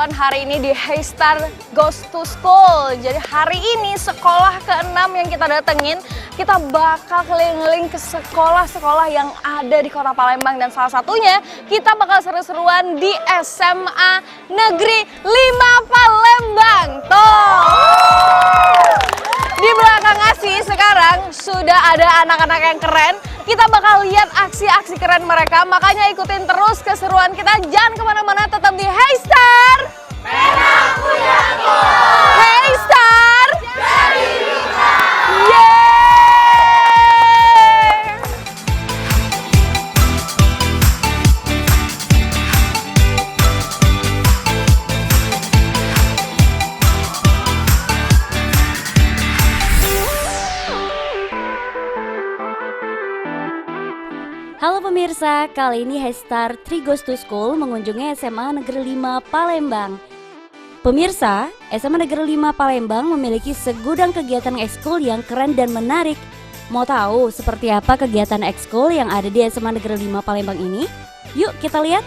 keseruan hari ini di Hey Star Goes to School. Jadi hari ini sekolah ke-6 yang kita datengin, kita bakal keliling-keliling ke sekolah-sekolah yang ada di Kota Palembang. Dan salah satunya kita bakal seru-seruan di SMA Negeri 5 Palembang. Di belakang Asi sekarang sudah ada anak-anak yang keren. Kita bakal lihat aksi-aksi keren mereka, makanya ikutin terus keseruan kita. Jangan kemana-mana, tetap di Hey Star. Memang punya Hey Star. dari kita. Yeay! Halo pemirsa, kali ini Hey Star Goes to School mengunjungi SMA Negeri 5 Palembang. Pemirsa, SMA Negeri 5 Palembang memiliki segudang kegiatan ekskul yang keren dan menarik. Mau tahu seperti apa kegiatan ekskul yang ada di SMA Negeri 5 Palembang ini? Yuk kita lihat.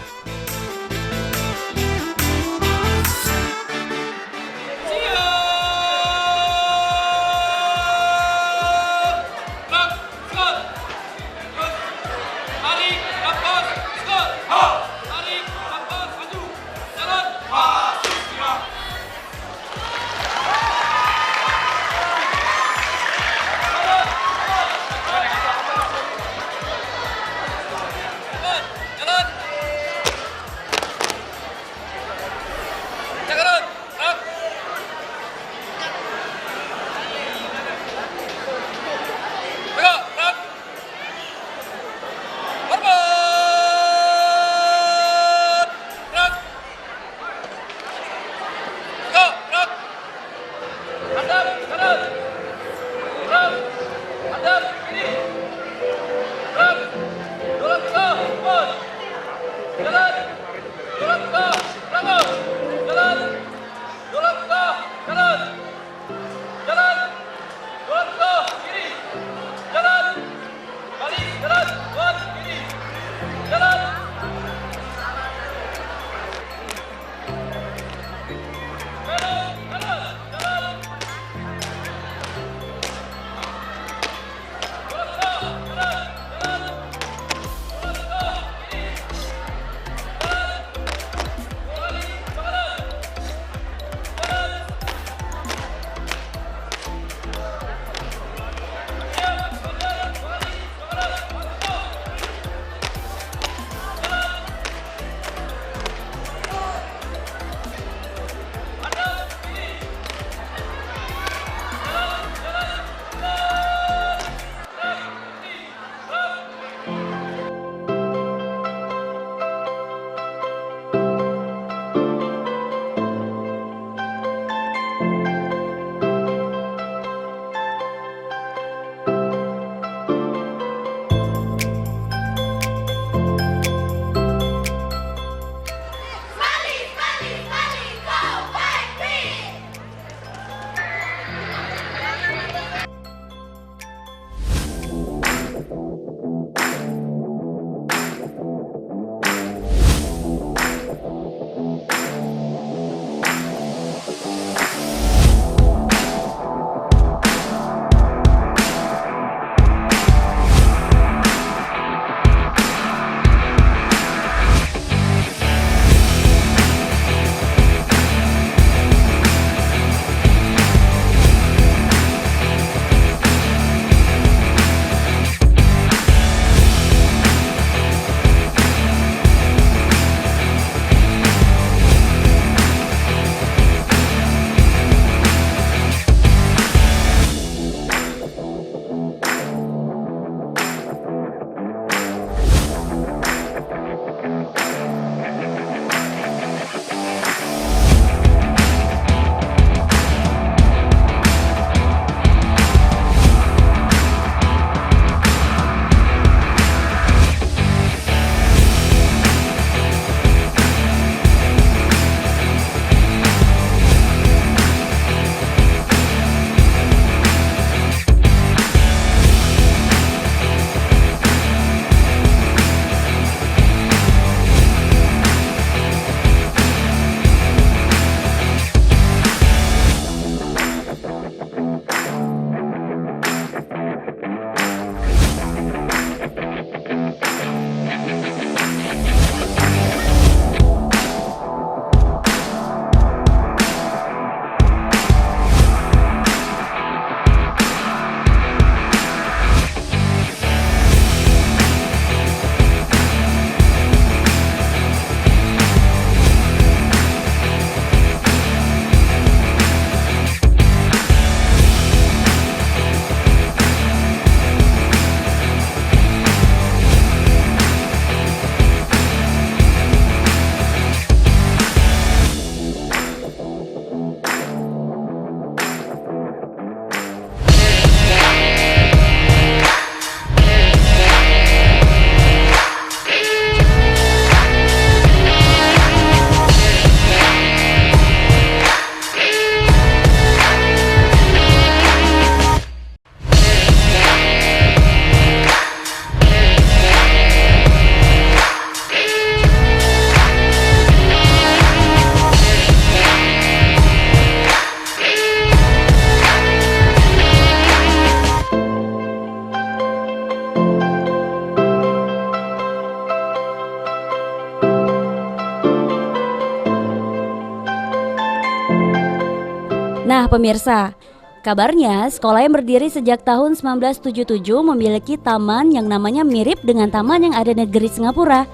pemirsa, kabarnya sekolah yang berdiri sejak tahun 1977 memiliki taman yang namanya mirip dengan taman yang ada di negeri Singapura,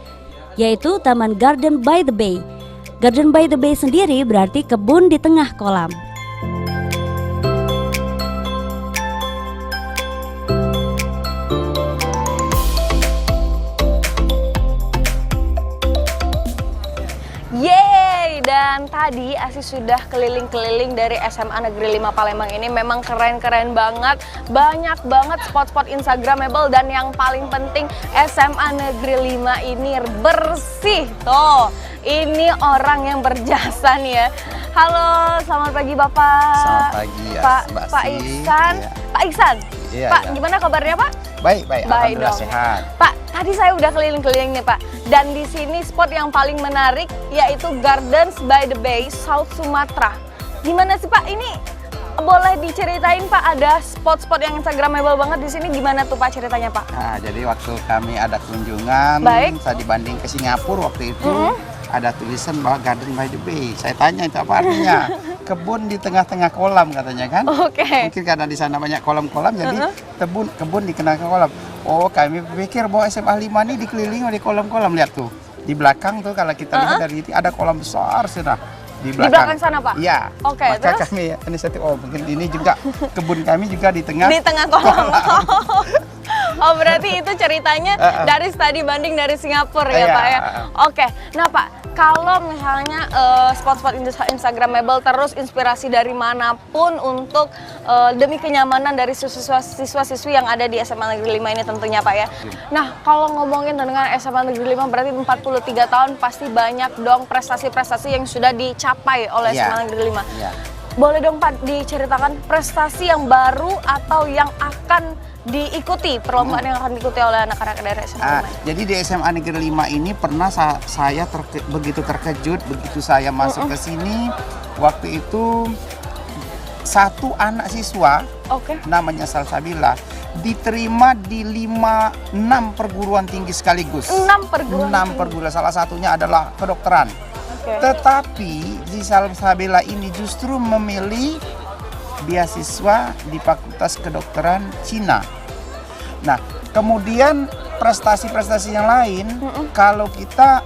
yaitu Taman Garden by the Bay. Garden by the Bay sendiri berarti kebun di tengah kolam. Yeay, dan tadi Asi sudah keliling-keliling dari SMA Negeri 5 Palembang ini. Memang keren-keren banget, banyak banget spot-spot instagramable, dan yang paling penting SMA Negeri 5 ini bersih. Tuh, ini orang yang berjasa nih ya. Halo, selamat pagi Bapak. Selamat pagi ya, Mbak Pak Asti. Iksan. Iya. Pak Iksan, Iya, Pak iya. gimana kabarnya Pak? Baik, dong. alhamdulillah sehat. Pak, tadi saya udah keliling-keliling nih Pak. Dan di sini spot yang paling menarik yaitu Gardens by the Bay, South Sumatra. Gimana sih Pak? Ini boleh diceritain Pak, ada spot-spot yang instagramable banget di sini, gimana tuh Pak ceritanya Pak? Nah, jadi waktu kami ada kunjungan, Baik. saya dibanding ke Singapura waktu itu, ada tulisan bahwa Garden by the Bay. Saya tanya itu apa artinya? Kebun di tengah-tengah kolam katanya kan? Oke. Mungkin karena di sana banyak kolam-kolam, jadi kebun di tengah kolam. Oh, kami pikir bahwa SMA 5 ini dikelilingi oleh kolam-kolam. Lihat tuh, di belakang tuh kalau kita lihat dari itu ada kolam besar sudah. Di belakang sana, Pak? Iya. Oke, Maka terus? kami inisiatif, oh mungkin ini juga kebun kami juga di tengah. Di tengah kolam. Oh, berarti itu ceritanya dari studi banding dari Singapura ya Iya. Pak ya? Oke, nah Pak, kalau misalnya spot-spot instagramable terus inspirasi dari manapun untuk demi kenyamanan dari siswa-siswi yang ada di SMA Negeri 5 ini tentunya Pak ya. Nah, kalau ngomongin dengan SMA Negeri 5 berarti 43 tahun pasti banyak dong prestasi-prestasi yang sudah dicapai oleh Iya. SMA Negeri 5. Iya. Boleh dong Pak diceritakan prestasi yang baru atau yang akan diikuti, perlombaan yang akan diikuti oleh anak-anak dari SMA 5? Jadi di SMA Negeri 5 ini pernah saya begitu terkejut begitu saya masuk ke sini. Waktu itu satu anak siswa Oke. namanya Salsabila diterima di 6 perguruan tinggi sekaligus. 6 perguruan 6 perguruan, salah satunya adalah kedokteran. Oke. Tetapi si Salsabila ini justru memilih beasiswa di Fakultas Kedokteran Cina. Nah, kemudian prestasi-prestasi yang lain, kalau kita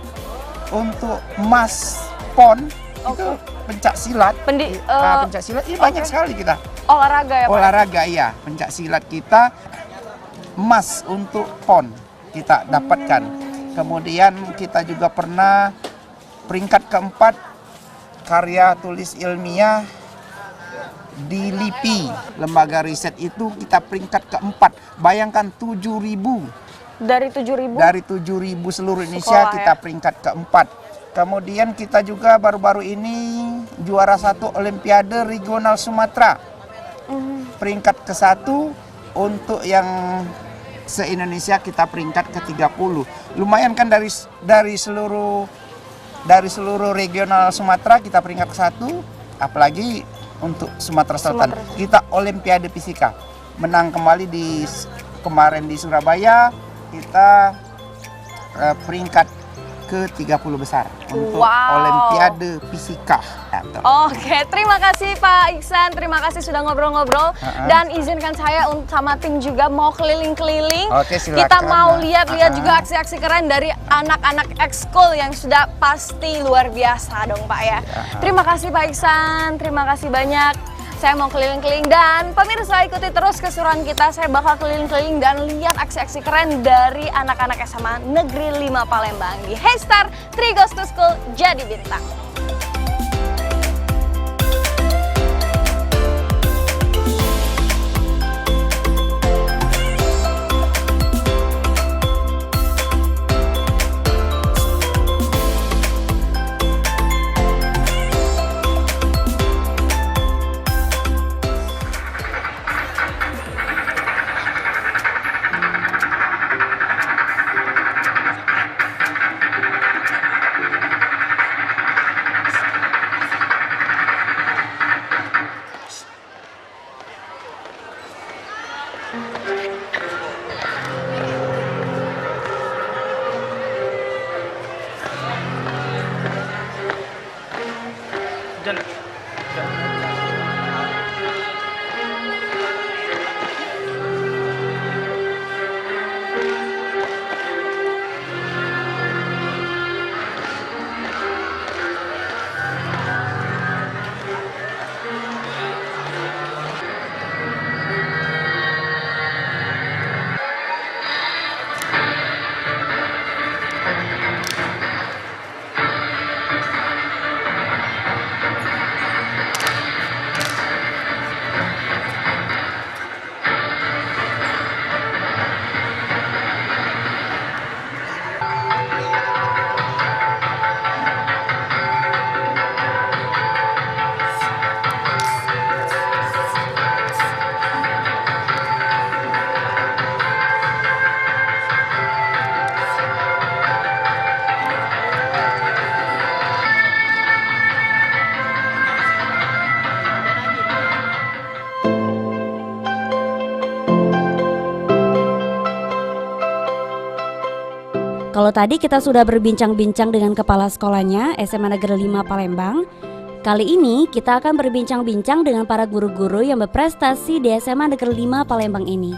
untuk Mas PON itu pencak silat, pencak silat ini banyak sekali kita. Olahraga ya Pak? Olahraga iya, pencak silat kita emas untuk PON kita dapatkan. Kemudian kita juga pernah peringkat keempat karya tulis ilmiah di LIPI, lembaga riset itu kita peringkat keempat. Bayangkan 7.000 Dari 7.000? dari 7.000 seluruh Indonesia Sekolah, kita ya? peringkat keempat. Kemudian kita juga baru-baru ini juara 1 Olimpiade Regional Sumatera. Peringkat ke-1 untuk yang se-Indonesia kita peringkat ke-30. Lumayan kan dari seluruh regional Sumatera kita peringkat ke-1, apalagi untuk Sumatera Selatan. Kita Olimpiade Fisika. Menang kembali kemarin di Surabaya, kita peringkat ke-30 besar untuk Olimpiade Fisika. Ya, betul. Oke, terima kasih Pak Iksan, terima kasih sudah ngobrol-ngobrol. Dan izinkan saya sama tim juga mau keliling-keliling. Oke, silakan. Kita mau lihat-lihat juga aksi-aksi keren dari anak-anak ekskul yang sudah pasti luar biasa dong Pak ya. Terima kasih Pak Iksan, terima kasih banyak. Saya mau keliling-keliling dan pemirsa ikuti terus keseruan kita. Saya bakal keliling-keliling dan lihat aksi-aksi keren dari anak-anak SMA Negeri 5 Palembang di Hey Star 3 Goes to School Jadi Bintang. kalau tadi kita sudah berbincang-bincang dengan kepala sekolahnya SMA Negeri 5 Palembang, kali ini kita akan berbincang-bincang dengan para guru-guru yang berprestasi di SMA Negeri 5 Palembang ini.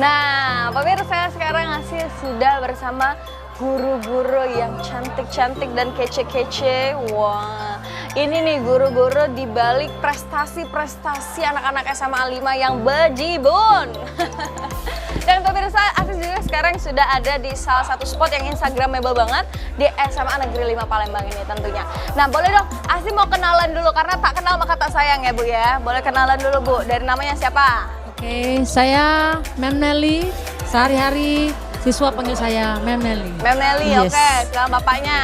Nah, pemirsa, sekarang Asih sudah bersama guru-guru yang cantik-cantik dan kece-kece. Wah, ini nih guru-guru di balik prestasi-prestasi anak-anak SMA 5 yang bejibun. Dan pemirsa, Asih juga sekarang sudah ada di salah satu spot yang instagramable banget di SMA Negeri 5 Palembang ini tentunya. Nah, boleh dong, Asih mau kenalan dulu karena tak kenal maka tak sayang ya Bu ya. Boleh kenalan dulu Bu, dari namanya siapa? Oke, saya Mem Nelly. Sehari-hari siswa panggil saya Mem Nelly. Mem Nelly, Yes. oke. Sekarang bapaknya.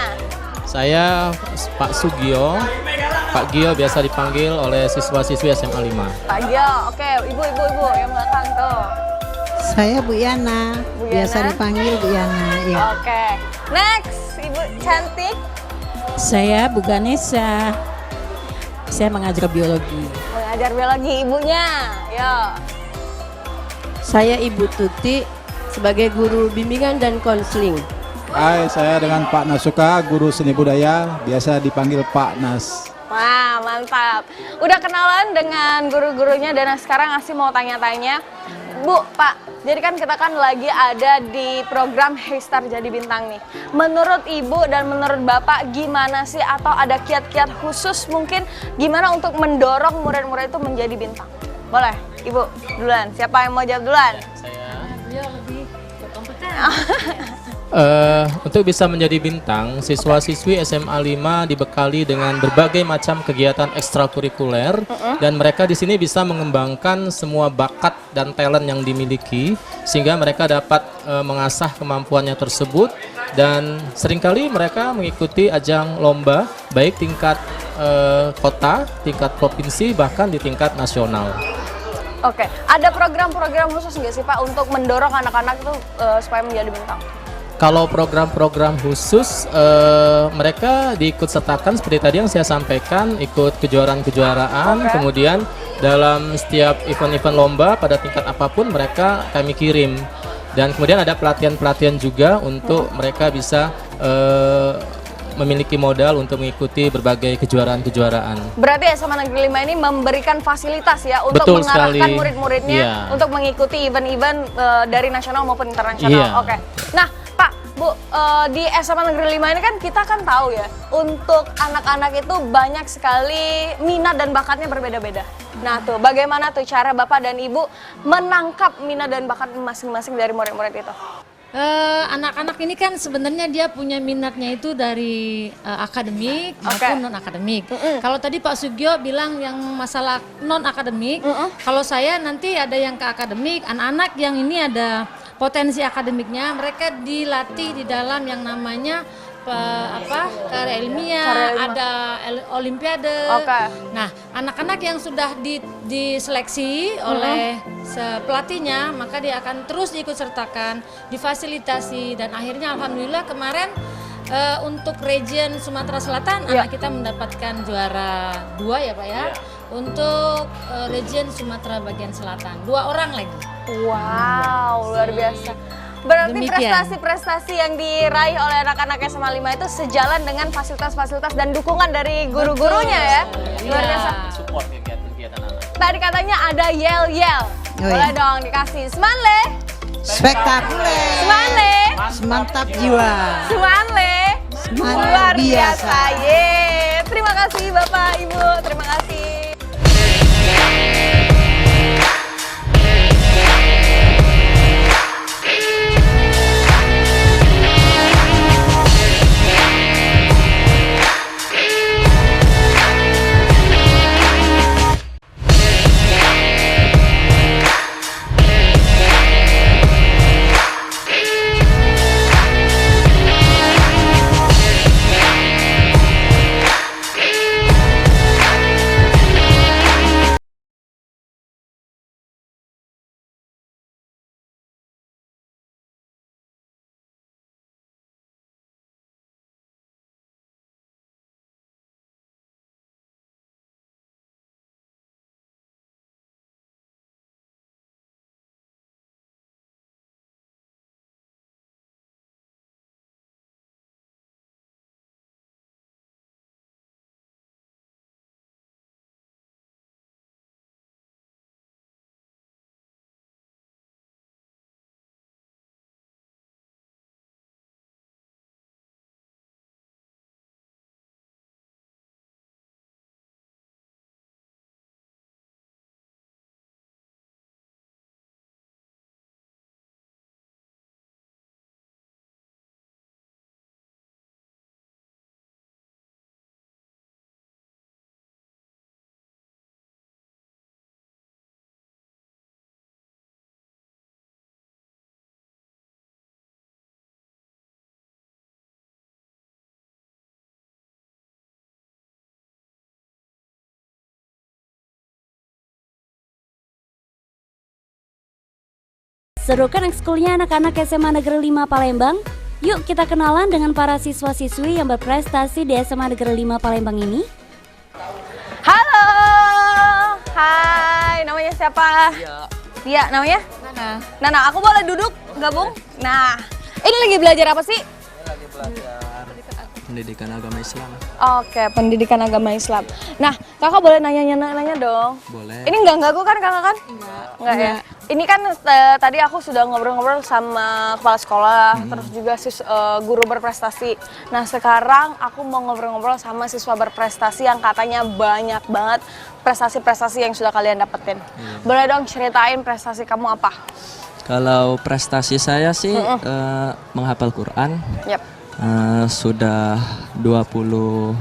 Saya Pak Sugio. Pak Gio biasa dipanggil oleh siswa-siswi SMA 5. Pak Gio, oke. Ibu yang belakang tuh. Saya Bu Yana, Bu biasa Yana? dipanggil Bu Yana. Ya. Oke. Next, Ibu cantik. Saya Bu Ganesha. Saya mengajar biologi. Mengajar biologi ibunya. Yo. Saya Ibu Tuti sebagai guru bimbingan dan konseling. Hai, saya dengan Pak Nasuka, guru seni budaya, biasa dipanggil Pak Nas. Wah, mantap. Udah kenalan dengan guru-gurunya dan sekarang Asih mau tanya-tanya. Bu, Pak, jadi kan kita kan lagi ada di program Heystar Jadi Bintang nih. Menurut Ibu dan menurut Bapak gimana sih, atau ada kiat-kiat khusus mungkin gimana untuk mendorong murid-murid itu menjadi bintang? Boleh, Ibu duluan. Siapa yang mau jawab duluan? Dia lebih berkompeten. Untuk bisa menjadi bintang, siswa-siswi SMA 5 dibekali dengan berbagai macam kegiatan ekstrakurikuler dan mereka di sini bisa mengembangkan semua bakat dan talent yang dimiliki sehingga mereka dapat mengasah kemampuannya tersebut dan seringkali mereka mengikuti ajang lomba baik tingkat kota, tingkat provinsi bahkan di tingkat nasional. Oke, ada program-program khusus nggak sih Pak untuk mendorong anak-anak itu supaya menjadi bintang? Kalau program-program khusus mereka diikut sertakan seperti tadi yang saya sampaikan, ikut kejuaraan-kejuaraan, kemudian dalam setiap event-event lomba pada tingkat apapun mereka kami kirim. Dan kemudian ada pelatihan-pelatihan juga untuk mereka bisa memiliki modal untuk mengikuti berbagai kejuaraan-kejuaraan. Berarti SMA Negeri 5 ini memberikan fasilitas ya untuk Betul mengarahkan sekali. murid-muridnya Iya. untuk mengikuti event-event dari nasional maupun internasional. Iya. Oke. Nah, Pak, Bu, di SMA Negeri 5 ini kan kita kan tahu ya, untuk anak-anak itu banyak sekali minat dan bakatnya berbeda-beda. Nah tuh, bagaimana tuh cara Bapak dan Ibu menangkap minat dan bakat masing-masing dari murid-murid itu? Anak-anak ini kan sebenarnya dia punya minatnya itu dari akademik maupun non akademik. Kalau tadi Pak Sugio bilang yang masalah non akademik, kalau saya nanti ada yang ke akademik, anak-anak yang ini ada potensi akademiknya, mereka dilatih di dalam yang namanya karya ilmiah, ada olimpiade. Nah, anak-anak yang sudah diseleksi oleh pelatihnya, maka dia akan terus diikut sertakan, difasilitasi, dan akhirnya alhamdulillah kemarin untuk region Sumatera Selatan anak kita mendapatkan juara 2 ya Pak ya. Untuk region Sumatera bagian selatan 2 orang lagi. Wow, luar biasa. Berarti Demikian. prestasi-prestasi yang diraih oleh anak-anak SMA 5 itu sejalan dengan fasilitas-fasilitas dan dukungan dari guru-gurunya ya. Luar biasa. Support kegiatan anak. Tadi katanya ada yel-yel. Boleh dong dikasih. Semanle. Spektakuler, Semanle. semantap jiwa, Semanle. semangat Luar biasa. biasa. Ye. Terima kasih Bapak, Ibu. Terima kasih. Seru kan ekskulnya anak-anak SMA Negeri 5 Palembang? Yuk kita kenalan dengan para siswa-siswi yang berprestasi di SMA Negeri 5 Palembang ini. Halo, hai, namanya siapa? Iya, namanya? Nana, aku boleh duduk, gabung? Nah, ini lagi belajar apa sih? Lagi belajar pendidikan agama Islam. Oke, pendidikan agama Islam. Nah, kakak boleh nanya dong? Boleh. Ini nggak ganggu kan kakak kan? Enggak ya? Ini kan tadi aku sudah ngobrol-ngobrol sama kepala sekolah, terus juga guru berprestasi. Nah, sekarang aku mau ngobrol-ngobrol sama siswa berprestasi yang katanya banyak banget prestasi-prestasi yang sudah kalian dapetin. Boleh dong ceritain prestasi kamu apa? Kalau prestasi saya sih menghafal Quran. Yap. Sudah 29.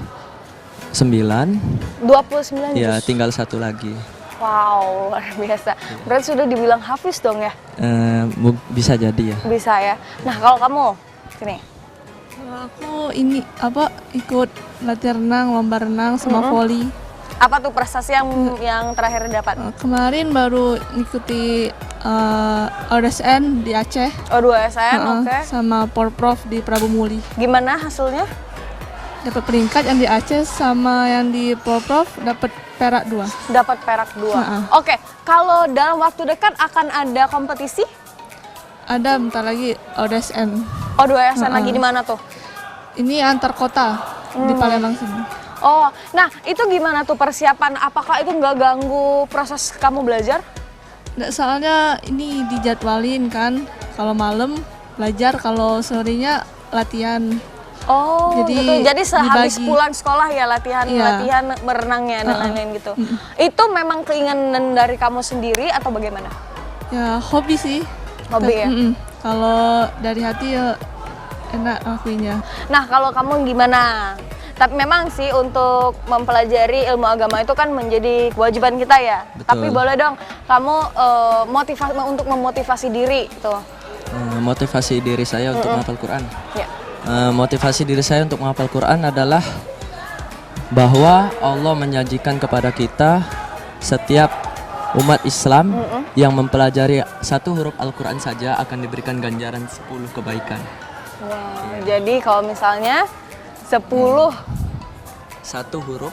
29 Ya, juz. tinggal satu lagi. Wow, luar biasa. Berarti sudah dibilang hafiz dong ya? Bisa jadi ya. Bisa ya. Nah, kalau kamu sini. Kalau aku ini ikut latihan renang, lomba renang sama voli. Apa tuh prestasi yang terakhir dapat? Kemarin baru ngikuti ODSN di Aceh. O2SN, oke. Sama Porprov di Prabu Muli. Gimana hasilnya? Dapat peringkat yang di Aceh sama yang di Porprov dapat perak 2. Dapat perak 2. Oke, kalau dalam waktu dekat akan ada kompetisi? Ada bentar lagi ODSN. O2SN lagi di mana tuh? Ini antar kota di Palembang sini. Oh, nah itu gimana tuh persiapan? Apakah itu nggak ganggu proses kamu belajar? Nggak, soalnya ini dijadwalin kan. Kalau malam belajar, kalau sorenya latihan. Oh, jadi, gitu. Jadi sehabis dibagi. pulang sekolah ya latihan berenangnya dan lain-lain gitu. Itu memang keinginan dari kamu sendiri atau bagaimana? Ya hobi sih. Hobi ya? Kalau dari hati ya enak lakuinnya. Nah, kalau kamu gimana? Tapi memang sih untuk mempelajari ilmu agama itu kan menjadi kewajiban kita ya. Betul. Tapi boleh dong kamu untuk memotivasi diri tuh. Motivasi diri saya untuk menghafal Quran. Ya. Motivasi diri saya untuk menghafal Quran adalah bahwa Allah menjanjikan kepada kita setiap umat Islam yang mempelajari satu huruf Al-Quran saja akan diberikan ganjaran 10 kebaikan. Wow, jadi kalau misalnya 10 Satu huruf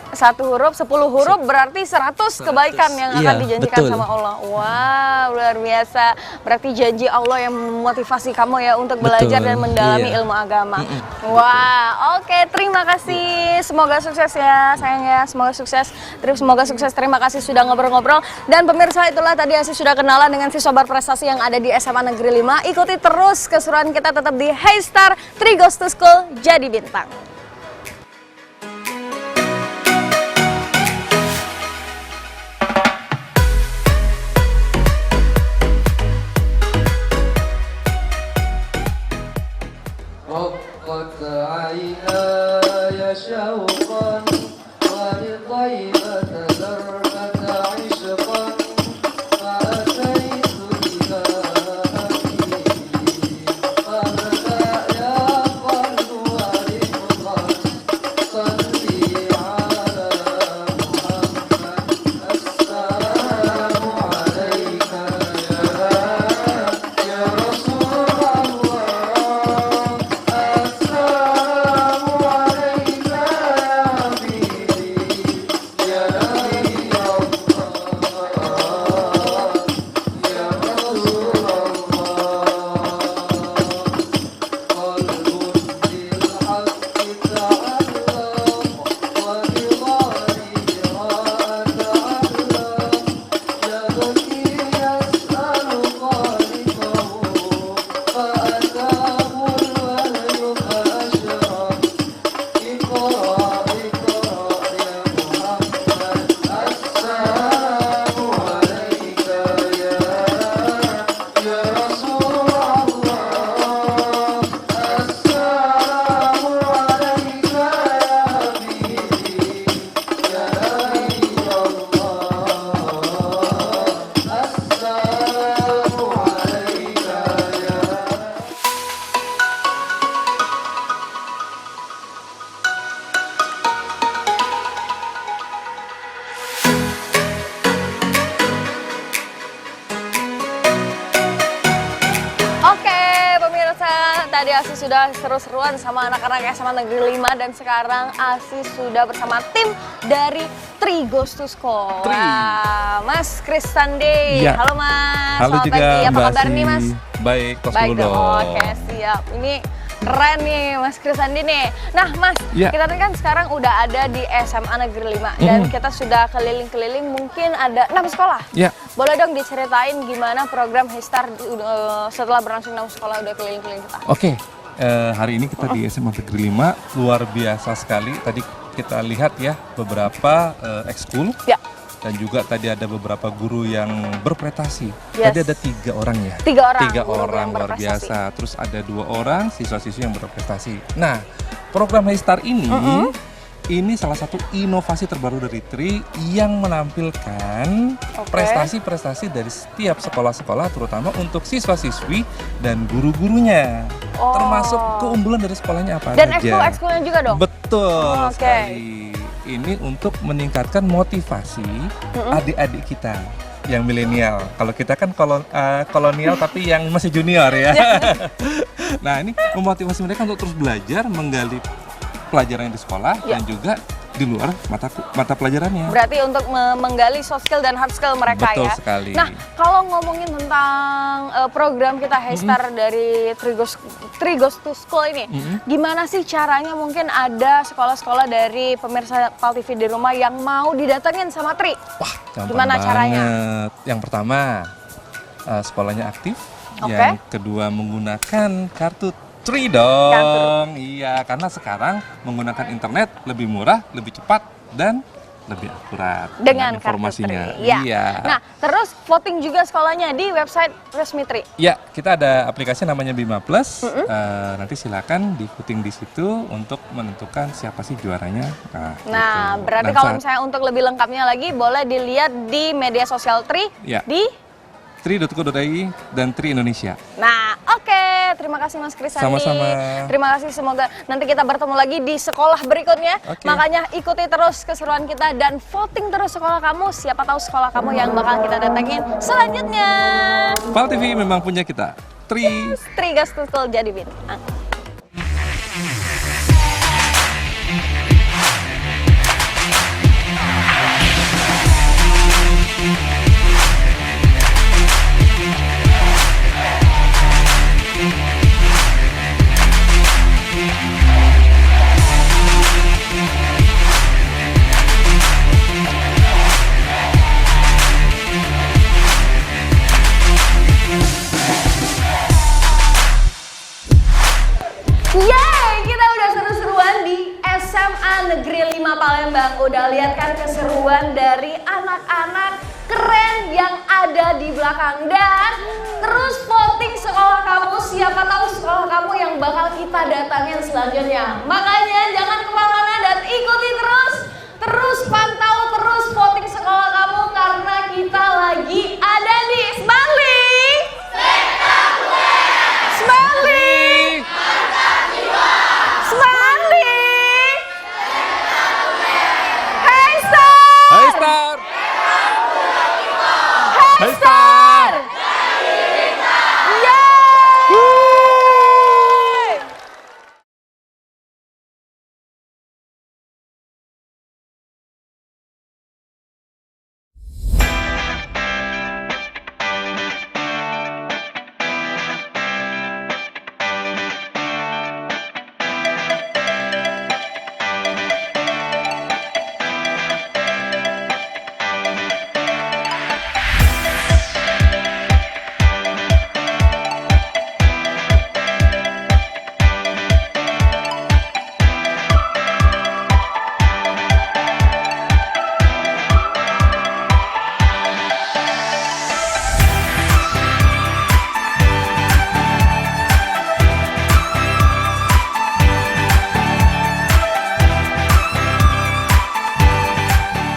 10 huruf berarti 100 kebaikan yang akan dijanjikan betul. sama Allah. Wow, luar biasa. Berarti janji Allah yang memotivasi kamu ya untuk belajar dan mendalami ilmu agama. Wah, oke, terima kasih. Semoga sukses ya, sayang ya. Semoga sukses. Semoga sukses. Terima kasih sudah ngobrol-ngobrol. Dan pemirsa, itulah tadi Asi sudah kenalan dengan siswa berprestasi yang ada di SMA Negeri 5. Ikuti terus keseruan kita tetap di Hey Star 3 Goes to School, jadi bintang. رقت عيناي شوقا ولطيبة دربة عشقا فأتيت إلى أبي فابدأ يا قلب ورفقا صلي على محمد السلام عليك يا رسول الله. Asi sudah seru-seruan sama anak-anak SMA Negeri 5 dan sekarang Asi sudah bersama tim dari Tri Goes to School. Wah, Mas Chris Sande. Ya. Halo Mas. Halo Selamat juga pagi. Apa Mbak kabar nih Si. Mas? Baik, tos Baik dulu dong. Oke, siap. Ini keren nih Mas Chris Sandi nih. Nah Mas, Ya. kita kan sekarang udah ada di SMA Negeri 5 dan kita sudah keliling-keliling mungkin ada 6 sekolah. Ya. Boleh dong diceritain gimana program Histar setelah berlangsung 6 sekolah udah keliling-keliling kita? Oke, hari ini kita di SMA Negeri 5 luar biasa sekali. Tadi kita lihat ya beberapa ekskul. Ya. Dan juga tadi ada beberapa guru yang berprestasi. Yes. Tadi ada 3 orang ya. 3 orang. Tiga guru orang yang luar berprestasi. biasa. Terus ada 2 orang siswa-siswi yang berprestasi. Nah, program Histar ini ini salah satu inovasi terbaru dari Tri yang menampilkan prestasi-prestasi dari setiap sekolah-sekolah, terutama untuk siswa-siswi dan guru-gurunya. Oh. Termasuk keunggulan dari sekolahnya apa Dan aja. ekskul-ekskulnya juga dong? Betul Oke. sekali. Ini untuk meningkatkan motivasi adik-adik kita yang milenial. Kalau kita kan kolonial tapi yang masih junior ya. Nah, ini memotivasi mereka untuk terus belajar, menggali pelajaran di sekolah dan juga di luar mata pelajarannya. Berarti untuk menggali soft skill dan hard skill mereka Betul ya. sekali. Nah, kalau ngomongin tentang program kita Histar dari Tri Goes to School ini, gimana sih caranya mungkin ada sekolah-sekolah dari pemirsa PAL TV di rumah yang mau didatengin sama Tri? Wah, gampang Gimana caranya? banget. Yang pertama, sekolahnya aktif. Oke. Yang kedua, menggunakan kartu Tri dong. Iya, karena sekarang menggunakan internet lebih murah, lebih cepat, dan lebih akurat Dengan informasinya. kartu Tri. Iya. Nah, terus voting juga sekolahnya di website resmi Tri. Ya, kita ada aplikasi namanya Bima Plus. Nanti silakan di voting di situ untuk menentukan siapa sih juaranya. Nah, gitu. berarti Dan kalau misalnya untuk lebih lengkapnya lagi boleh dilihat di media sosial Tri Ya. di tri.co.id dan Tri Indonesia. Nah, oke. Terima kasih Mas Chris Sandi. Sama-sama. Terima kasih, semoga nanti kita bertemu lagi di sekolah berikutnya. Makanya ikuti terus keseruan kita dan voting terus sekolah kamu. Siapa tahu sekolah kamu yang bakal kita datengin selanjutnya. PAL TV memang punya kita. Tri. Tri Goes to School jadi bintang. Yeay, kita udah seru-seruan di SMA Negeri 5 Palembang. Udah lihat kan keseruan dari anak-anak keren yang ada di belakang. Dan terus voting sekolah kamu, siapa tahu sekolah kamu yang bakal kita datangin selanjutnya. Makanya jangan kemana-mana dan ikuti terus pantau